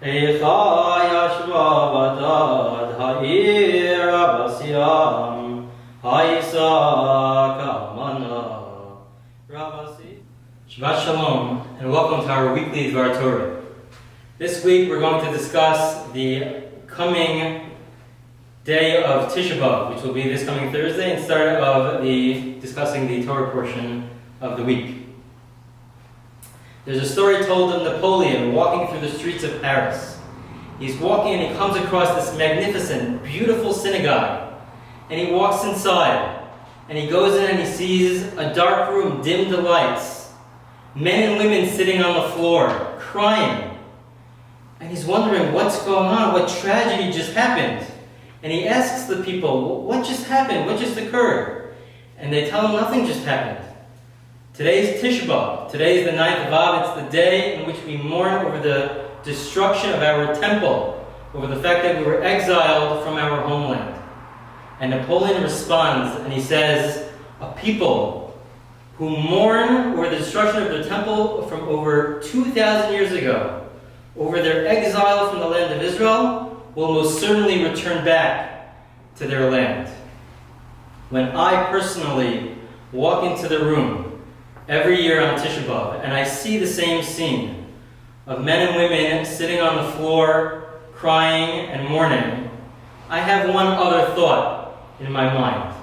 איכה ישבה בדד העיר הבסיam Haisa Kamana Rabasi. Shabbat Shalom and welcome to our weekly Devar Torah. This week we're going to discuss the coming day of Tisha B'Av, which will be this coming Thursday, and start of discussing the Torah portion of the week. There's a story told of Napoleon walking through the streets of Paris. He's walking and he comes across this magnificent, beautiful synagogue. And he walks inside. And he goes in and he sees a dark room, dimmed the lights. Men and women sitting on the floor, crying. And he's wondering what's going on, what tragedy just happened. And he asks the people, what just happened? What just occurred? And they tell him nothing just happened. Today is Tisha B'Av. Today is the 9th of Av. It's the day in which we mourn over the destruction of our temple, over the fact that we were exiled from our homeland. And Napoleon responds and he says, a people who mourn over the destruction of their temple from over 2,000 years ago, over their exile from the land of Israel, will most certainly return back to their land. When I personally walk into the room every year on Tisha B'Av, and I see the same scene of men and women sitting on the floor, crying and mourning, I have one other thought in my mind.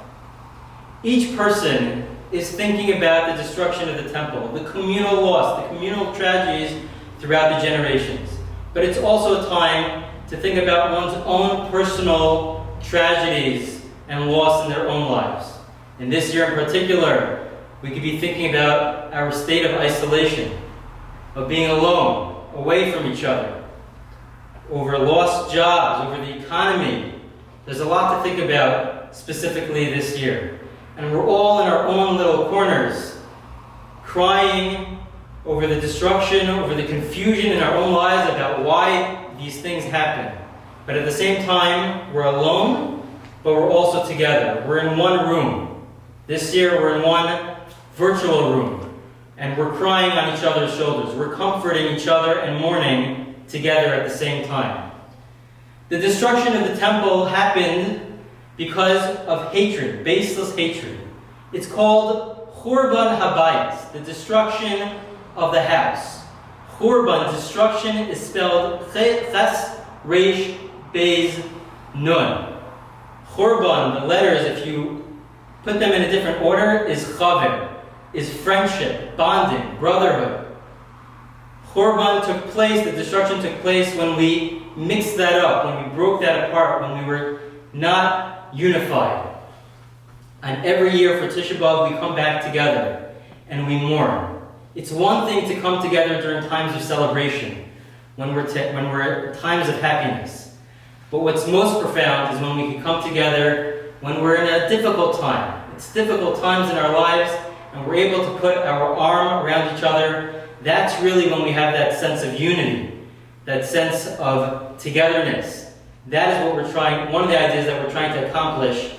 Each person is thinking about the destruction of the temple, the communal loss, the communal tragedies throughout the generations. But it's also a time to think about one's own personal tragedies and loss in their own lives. And this year in particular, we could be thinking about our state of isolation, of being alone, away from each other, over lost jobs, over the economy. There's a lot to think about specifically this year. And we're all in our own little corners, crying over the destruction, over the confusion in our own lives about why these things happen. But at the same time, we're alone, but we're also together. We're in one room. This year, we're in one virtual room, and we're crying on each other's shoulders. We're comforting each other and mourning together at the same time. The destruction of the temple happened because of hatred, baseless hatred. It's called Churban Habayis, the destruction of the house. Churban, destruction, is spelled Ches Reish Beis Nun. Churban, the letters, if you put them in a different order, is Chaver, is friendship, bonding, brotherhood. Churban took place, the destruction took place when we mixed that up, when we broke that apart, when we were not unified. And every year for Tisha B'Av, we come back together and we mourn. It's one thing to come together during times of celebration, when we're at times of happiness. But what's most profound is when we can come together when we're in a difficult time. It's difficult times in our lives, and we're able to put our arm around each other. That's really when we have that sense of unity, that sense of togetherness. That is what we're trying, one of the ideas that we're trying to accomplish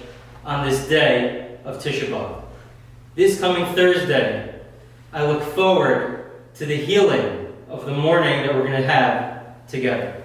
on this day of Tisha B'Av. This coming Thursday, I look forward to the healing of the mourning that we're going to have together.